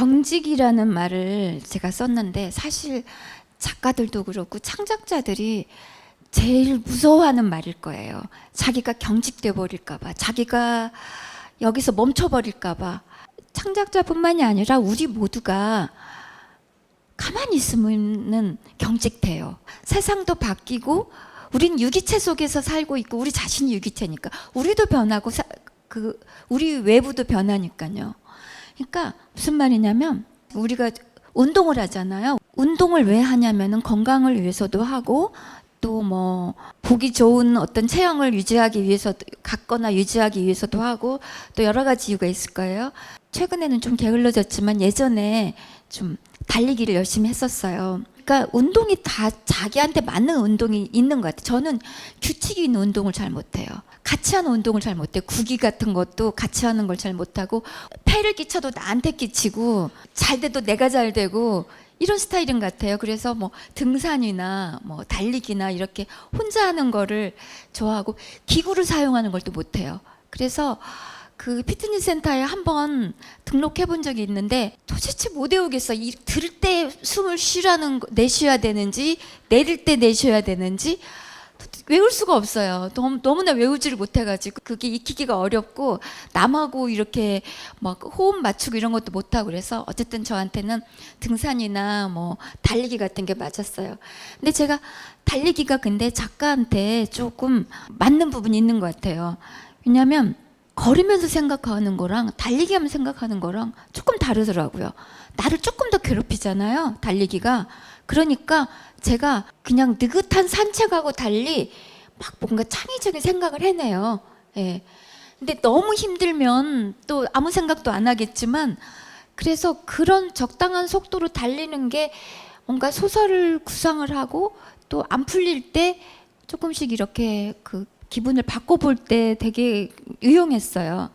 경직이라는 말을 제가 썼는데 사실 작가들도 그렇고 창작자들이 제일 무서워하는 말일 거예요. 자기가 경직돼 버릴까봐, 자기가 여기서 멈춰버릴까봐. 창작자뿐만이 아니라 우리 모두가 가만히 있으면은 경직돼요. 세상도 바뀌고 우린 유기체 속에서 살고 있고 우리 자신이 유기체니까 우리도 변하고 우리 외부도 변하니까요. 그러니까 무슨 말이냐면 우리가 운동을 하잖아요. 운동을 왜 하냐면은 건강을 위해서도 하고 또 뭐 보기 좋은 어떤 체형을 유지하기 위해서 갖거나 유지하기 위해서도 하고 또 여러 가지 이유가 있을 거예요. 최근에는 좀 게을러졌지만 예전에 좀 달리기를 열심히 했었어요. 그러니까 운동이 다 자기한테 맞는 운동이 있는 것 같아요. 저는 규칙이 있는 운동을 잘 못해요. 같이 하는 운동을 잘 못해요. 구기 같은 것도 같이 하는 걸 잘 못하고 폐를 끼쳐도 나한테 끼치고 잘 돼도 내가 잘 되고 이런 스타일인 것 같아요. 그래서 뭐 등산이나 뭐 달리기나 이렇게 혼자 하는 거를 좋아하고 기구를 사용하는 걸 또 못해요. 그래서 그 피트니스 센터에 한번 등록해 본 적이 있는데 도대체 못 외우겠어. 들을 때 숨을 내쉬어야 되는지 내릴 때 내쉬어야 되는지 외울 수가 없어요. 너무나 외우지를 못해가지고 그게 익히기가 어렵고 남하고 이렇게 막 호흡 맞추고 이런 것도 못하고 그래서 어쨌든 저한테는 등산이나 뭐 달리기 같은 게 맞았어요. 근데 제가 달리기가 근데 작가한테 조금 맞는 부분이 있는 것 같아요. 왜냐하면 걸으면서 생각하는 거랑 달리기 하면서 생각하는 거랑 조금 다르더라고요. 나를 조금 더 괴롭히잖아요, 달리기가. 그러니까 제가 그냥 느긋한 산책하고 달리 막 뭔가 창의적인 생각을 해내요. 예. 근데 너무 힘들면 또 아무 생각도 안 하겠지만 그래서 그런 적당한 속도로 달리는 게 뭔가 소설을 구상을 하고 또 안 풀릴 때 조금씩 이렇게 그 기분을 바꿔볼 때 되게 유용했어요.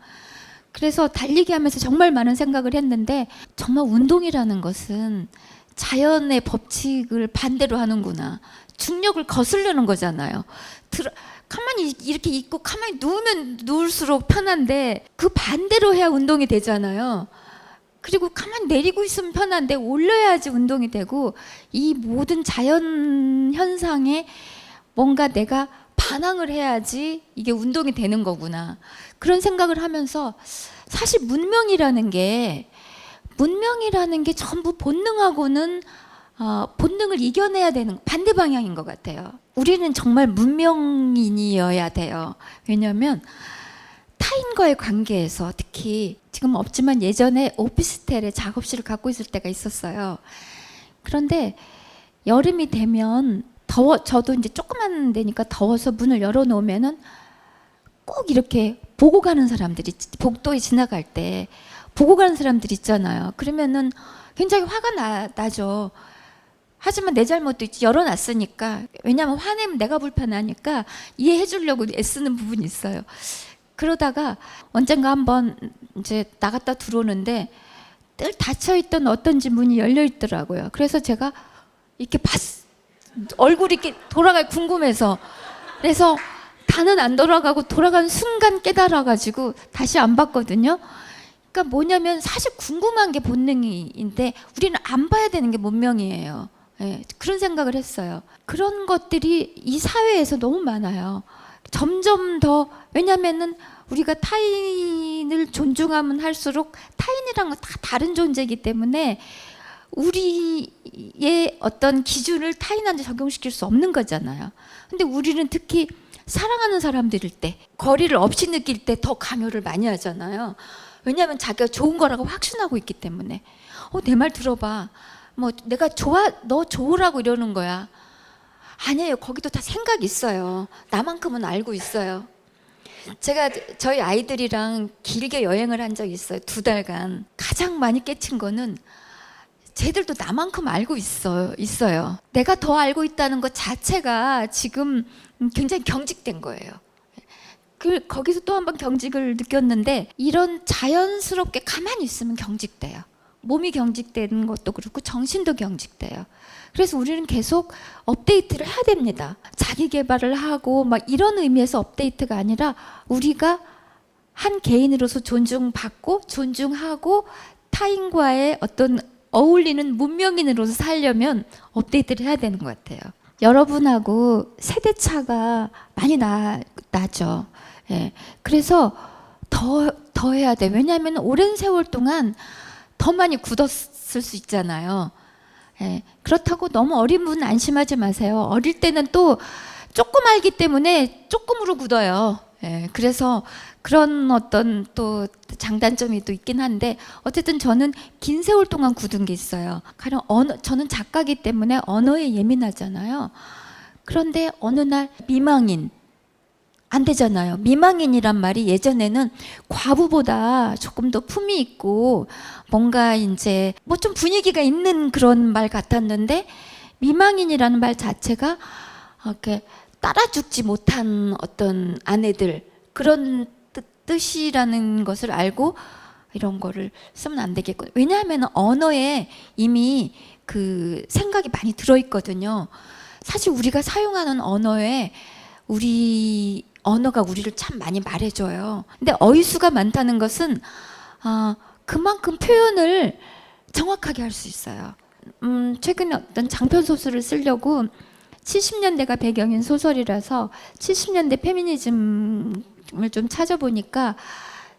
그래서 달리기 하면서 정말 많은 생각을 했는데 정말 운동이라는 것은 자연의 법칙을 반대로 하는구나. 중력을 거스르는 거잖아요. 가만히 이렇게 있고 가만히 누우면 누울수록 편한데 그 반대로 해야 운동이 되잖아요. 그리고 가만히 내리고 있으면 편한데 올려야지 운동이 되고 이 모든 자연 현상에 뭔가 내가 반항을 해야지 이게 운동이 되는 거구나. 그런 생각을 하면서 사실 문명이라는 게 전부 본능하고는 본능을 이겨내야 되는 반대 방향인 것 같아요. 우리는 정말 문명인이어야 돼요. 왜냐하면 타인과의 관계에서 특히 지금 없지만 예전에 오피스텔에 작업실을 갖고 있을 때가 있었어요. 그런데 여름이 되면 저도 이제 조그만 데니까 더워서 문을 열어놓으면은 꼭 이렇게 보고 가는 사람들이 복도에 지나갈 때 보고 가는 사람들 있잖아요. 그러면은 굉장히 화가 나죠. 하지만 내 잘못도 있지. 열어놨으니까. 왜냐하면 화내면 내가 불편하니까 이해해 주려고 애쓰는 부분이 있어요. 그러다가 언젠가 한번 이제 나갔다 들어오는데 늘 닫혀있던 어떤 집 문이 열려 있더라고요. 그래서 제가 이렇게 얼굴이 이렇게 돌아가 궁금해서 그래서 다는 안 돌아가고 돌아가는 순간 깨달아가지고 다시 안 봤거든요. 그러니까 뭐냐면 사실 궁금한 게 본능인데 우리는 안 봐야 되는 게 문명이에요. 예, 그런 생각을 했어요. 그런 것들이 이 사회에서 너무 많아요. 점점 더 왜냐면은 우리가 타인을 존중하면 할수록 타인이란 건 다 다른 존재이기 때문에 우리의 어떤 기준을 타인한테 적용시킬 수 없는 거잖아요. 근데 우리는 특히 사랑하는 사람들일 때 거리를 없이 느낄 때 더 강요를 많이 하잖아요. 왜냐하면 자기가 좋은 거라고 확신하고 있기 때문에 내 말 들어봐. 뭐 내가 너 좋으라고 이러는 거야. 아니에요. 거기도 다 생각이 있어요. 나만큼은 알고 있어요. 제가 저희 아이들이랑 길게 여행을 한 적이 있어요. 2달간. 가장 많이 깨친 거는 쟤들도 나만큼 알고 있어요. 내가 더 알고 있다는 것 자체가 지금 굉장히 경직된 거예요. 거기서 또 한 번 경직을 느꼈는데 이런 자연스럽게 가만히 있으면 경직돼요. 몸이 경직되는 것도 그렇고 정신도 경직돼요. 그래서 우리는 계속 업데이트를 해야 됩니다. 자기 개발을 하고 막 이런 의미에서 업데이트가 아니라 우리가 한 개인으로서 존중받고 존중하고 타인과의 어떤 어울리는 문명인으로서 살려면 업데이트를 해야 되는 것 같아요. 여러분하고 세대 차가 많이 나죠. 예. 그래서 더 해야 돼. 왜냐하면 오랜 세월 동안 더 많이 굳었을 수 있잖아요. 예. 그렇다고 너무 어린 분은 안심하지 마세요. 어릴 때는 또 조금 알기 때문에 조금으로 굳어요. 예. 그래서 그런 어떤 또 장단점이 또 있긴 한데, 어쨌든 저는 긴 세월 동안 굳은 게 있어요. 가령 저는 작가기 때문에 언어에 예민하잖아요. 그런데 어느 날 미망인, 안 되잖아요. 미망인이란 말이 예전에는 과부보다 조금 더 품이 있고 뭔가 이제 뭐 좀 분위기가 있는 그런 말 같았는데, 미망인이라는 말 자체가 이렇게 따라 죽지 못한 어떤 아내들, 그런 뜻이라는 것을 알고 이런 거를 쓰면 안 되겠고, 왜냐하면 언어에 이미 그 생각이 많이 들어있거든요. 사실 우리가 사용하는 언어에 우리 언어가 우리를 참 많이 말해줘요. 근데 어휘수가 많다는 것은 그만큼 표현을 정확하게 할 수 있어요. 최근에 어떤 장편 소설을 쓰려고 70년대가 배경인 소설이라서 70년대 페미니즘을 좀 찾아보니까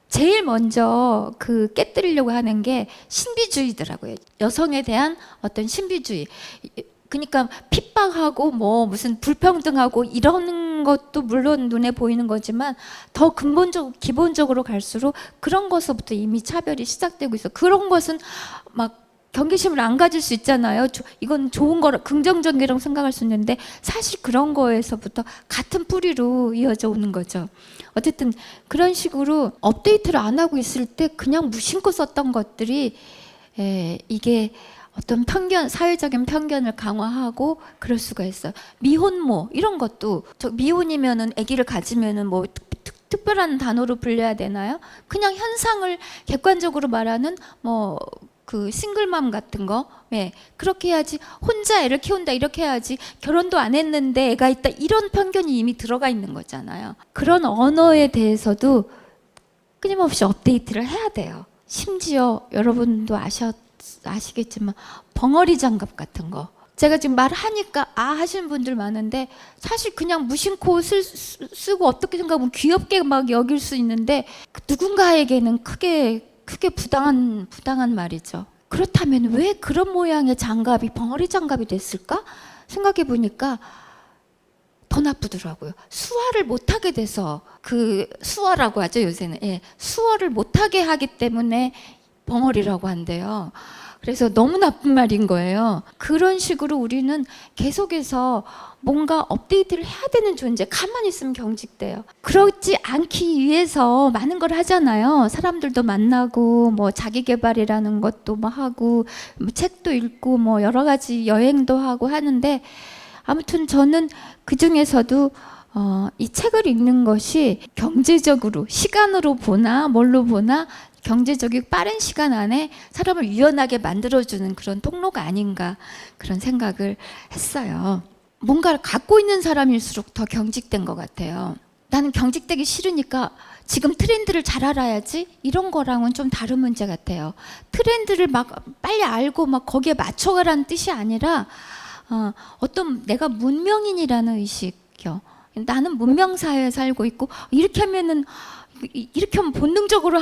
제일 먼저 그 깨뜨리려고 하는 게 신비주의더라고요. 여성에 대한 어떤 신비주의. 그러니까 핍박하고 뭐 무슨 불평등하고 이런 것도 물론 눈에 보이는 거지만, 더 기본적으로 갈수록 그런 것부터 이미 차별이 시작되고 있어. 그런 것은 막 경계심을 안 가질 수 있잖아요. 이건 좋은 거라, 긍정적이라고 생각할 수 있는데, 사실 그런 거에서부터 같은 뿌리로 이어져 오는 거죠. 어쨌든 그런 식으로 업데이트를 안 하고 있을 때 그냥 무심코 썼던 것들이 이게 어떤 사회적인 편견을 강화하고 그럴 수가 있어요. 미혼모 이런 것도, 미혼이면은 아기를 가지면은 뭐 특별한 단어로 불려야 되나요? 그냥 현상을 객관적으로 말하는 뭐 그 싱글맘 같은 거, 그렇게 해야지. 혼자 애를 키운다 이렇게 해야지. 결혼도 안 했는데 애가 있다, 이런 편견이 이미 들어가 있는 거잖아요. 그런 언어에 대해서도 끊임없이 업데이트를 해야 돼요. 심지어 여러분도 아시겠지만 벙어리 장갑 같은 거, 제가 지금 말하니까 하시는 분들 많은데, 사실 그냥 무심코 쓰고 어떻게 생각하면 귀엽게 막 여길 수 있는데, 누군가에게는 크게 부당한 말이죠. 그렇다면 왜 그런 모양의 장갑이 벙어리 장갑이 됐을까 생각해 보니까 더 나쁘더라고요. 수화를 못하게 돼서, 그 수화라고 하죠 요새는. 수화를 못하게 하기 때문에 벙어리라고 한대요. 그래서 너무 나쁜 말인 거예요. 그런 식으로 우리는 계속해서 뭔가 업데이트를 해야 되는 존재, 가만히 있으면 경직돼요. 그렇지 않기 위해서 많은 걸 하잖아요. 사람들도 만나고 뭐 자기 개발이라는 것도 뭐 하고 뭐 책도 읽고 뭐 여러 가지 여행도 하고 하는데, 아무튼 저는 그 중에서도 이 책을 읽는 것이 경제적으로, 시간으로 보나 뭘로 보나 경제적인 빠른 시간 안에 사람을 유연하게 만들어주는 그런 통로가 아닌가, 그런 생각을 했어요. 뭔가를 갖고 있는 사람일수록 더 경직된 것 같아요. 나는 경직되기 싫으니까 지금 트렌드를 잘 알아야지, 이런 거랑은 좀 다른 문제 같아요. 트렌드를 막 빨리 알고 막 거기에 맞춰가라는 뜻이 아니라 어떤 내가 문명인이라는 의식이요. 나는 문명사회에 살고 있고, 이렇게 하면 본능적으로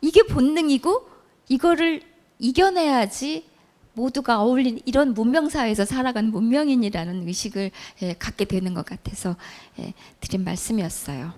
이게 본능이고, 이거를 이겨내야지 모두가 어울리는 이런 문명사회에서 살아가는 문명인이라는 의식을 갖게 되는 것 같아서 드린 말씀이었어요.